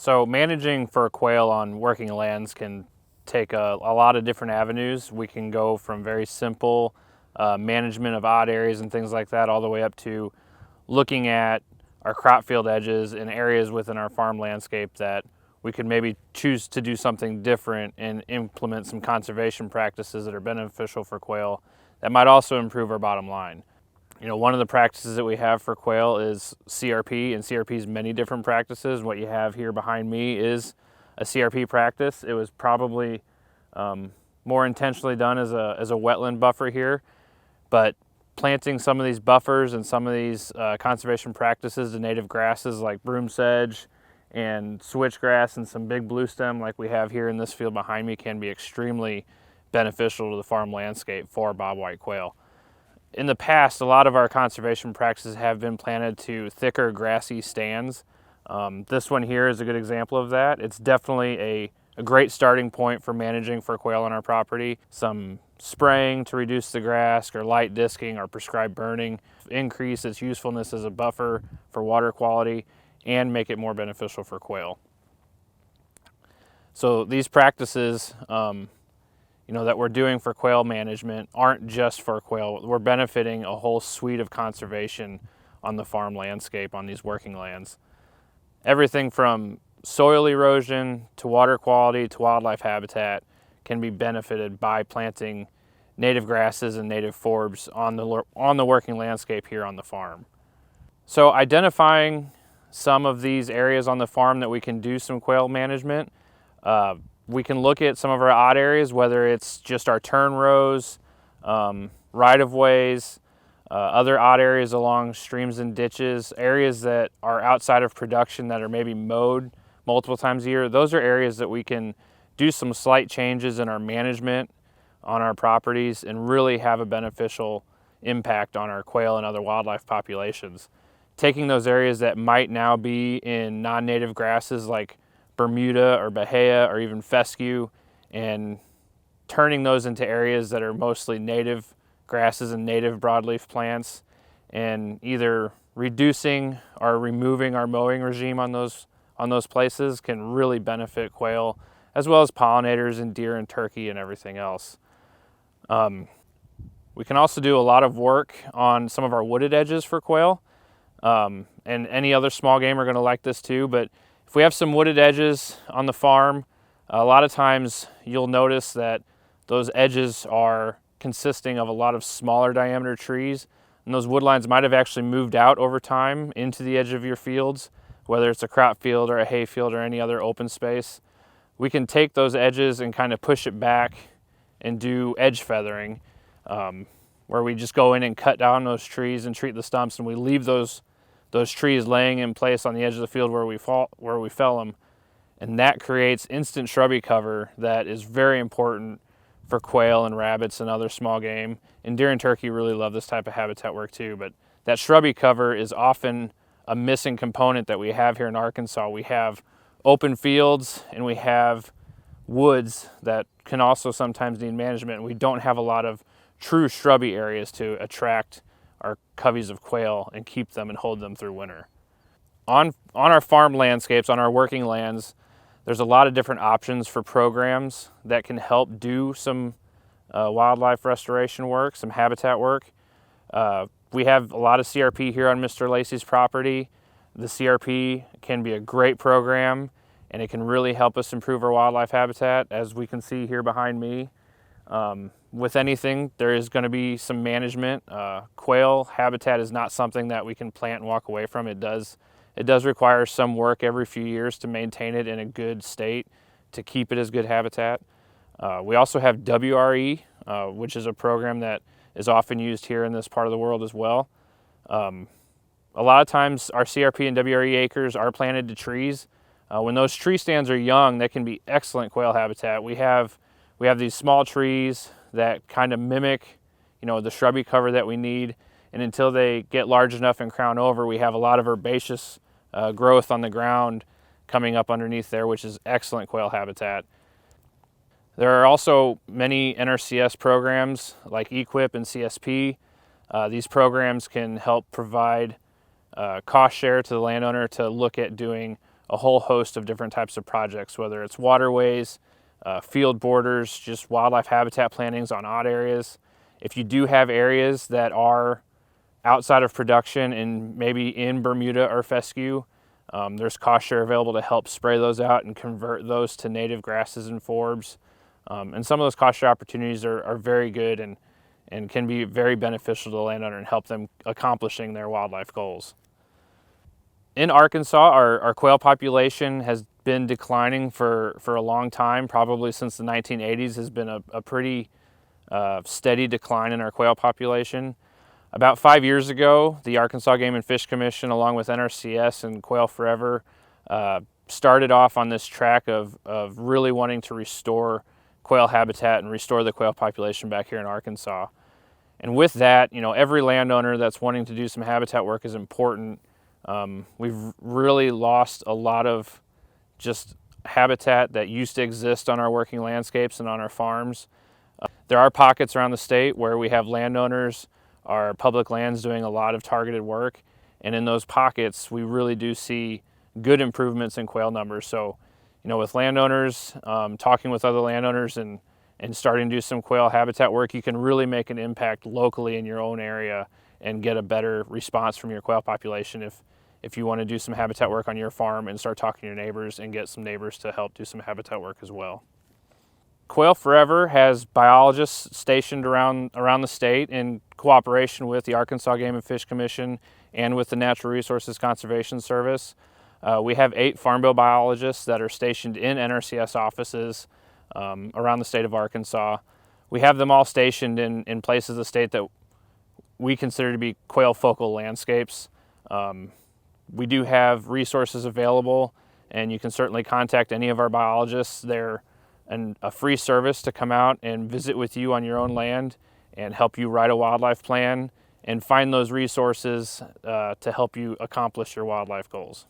So managing for quail on working lands can take a lot of different avenues. We can go from very simple management of odd areas and things like that all the way up to looking at our crop field edges and areas within our farm landscape that we could maybe choose to do something different and implement some conservation practices that are beneficial for quail that might also improve our bottom line. One of the practices that we have for quail is CRP, and CRP is many different practices. What you have here behind me is a CRP practice. It was probably more intentionally done as a wetland buffer here, but planting some of these buffers and some of these conservation practices to native grasses like broom sedge and switchgrass and some big bluestem like we have here in this field behind me can be extremely beneficial to the farm landscape for bobwhite quail. In the past, a lot of our conservation practices have been planted to thicker grassy stands. This one here is a good example of that. It's definitely a great starting point for managing for quail on our property. Some spraying to reduce the grass or light disking or prescribed burning increase its usefulness as a buffer for water quality and make it more beneficial for quail. So these practices that we're doing for quail management aren't just for quail. We're benefiting a whole suite of conservation on the farm landscape on these working lands. Everything from soil erosion to water quality to wildlife habitat can be benefited by planting native grasses and native forbs on the working landscape here on the farm. So identifying some of these areas on the farm that we can do some quail management, we can look at some of our odd areas, whether it's just our turn rows, right-of-ways, other odd areas along streams and ditches, areas that are outside of production that are maybe mowed multiple times a year. Those are areas that we can do some slight changes in our management on our properties and really have a beneficial impact on our quail and other wildlife populations. Taking those areas that might now be in non-native grasses like Bermuda or Bahia or even fescue and turning those into areas that are mostly native grasses and native broadleaf plants and either reducing or removing our mowing regime on those places can really benefit quail as well as pollinators and deer and turkey and everything else. We can also do a lot of work on some of our wooded edges for quail, and any other small game are going to like this too, but if we have some wooded edges on the farm, a lot of times you'll notice that those edges are consisting of a lot of smaller diameter trees, and those wood lines might have actually moved out over time into the edge of your fields, whether it's a crop field or a hay field or any other open space. We can take those edges and kind of push it back and do edge feathering, where we just go in and cut down those trees and treat the stumps, and we leave those trees laying in place on the edge of the field where we fell them, and that creates instant shrubby cover that is very important for quail and rabbits and other small game. And deer and turkey really love this type of habitat work too, but that shrubby cover is often a missing component that we have here in Arkansas. We have open fields and we have woods that can also sometimes need management, and we don't have a lot of true shrubby areas to attract our coveys of quail and keep them and hold them through winter. On our farm landscapes, on our working lands, there's a lot of different options for programs that can help do some wildlife restoration work, some habitat work. We have a lot of CRP here on Mr. Lacey's property. The CRP can be a great program, and it can really help us improve our wildlife habitat, as we can see here behind me. With anything, there is going to be some management. Quail habitat is not something that we can plant and walk away from. It does require some work every few years to maintain it in a good state, to keep it as good habitat. We also have WRE, which is a program that is often used here in this part of the world as well. A lot of times our CRP and WRE acres are planted to trees. When those tree stands are young, they can be excellent quail habitat. We have these small trees that kind of mimic, the shrubby cover that we need, and until they get large enough and crown over, we have a lot of herbaceous growth on the ground coming up underneath there, which is excellent quail habitat. There are also many NRCS programs like EQIP and CSP. These programs can help provide cost share to the landowner to look at doing a whole host of different types of projects, whether it's waterways, field borders, just wildlife habitat plantings on odd areas. If you do have areas that are outside of production and maybe in Bermuda or fescue, there's cost share available to help spray those out and convert those to native grasses and forbs. And some of those cost share opportunities are very good and can be very beneficial to the landowner and help them accomplishing their wildlife goals. In Arkansas, our quail population has been declining for a long time, probably since the 1980s. Has been a pretty steady decline in our quail population. About 5 years ago, the Arkansas Game and Fish Commission, along with NRCS and Quail Forever, started off on this track of really wanting to restore quail habitat and restore the quail population back here in Arkansas. And with that, every landowner that's wanting to do some habitat work is important. We've really lost a lot of just habitat that used to exist on our working landscapes and on our farms. There are pockets around the state where we have landowners, our public lands, doing a lot of targeted work, and in those pockets we really do see good improvements in quail numbers. So with landowners, talking with other landowners and starting to do some quail habitat work, you can really make an impact locally in your own area and get a better response from your quail population if you want to do some habitat work on your farm and start talking to your neighbors and get some neighbors to help do some habitat work as well. Quail Forever has biologists stationed around the state in cooperation with the Arkansas Game and Fish Commission and with the Natural Resources Conservation Service. We have 8 Farm Bill biologists that are stationed in NRCS offices around the state of Arkansas. We have them all stationed in places of the state that we consider to be quail focal landscapes. We do have resources available, and you can certainly contact any of our biologists. They're a free service to come out and visit with you on your own land and help you write a wildlife plan and find those resources to help you accomplish your wildlife goals.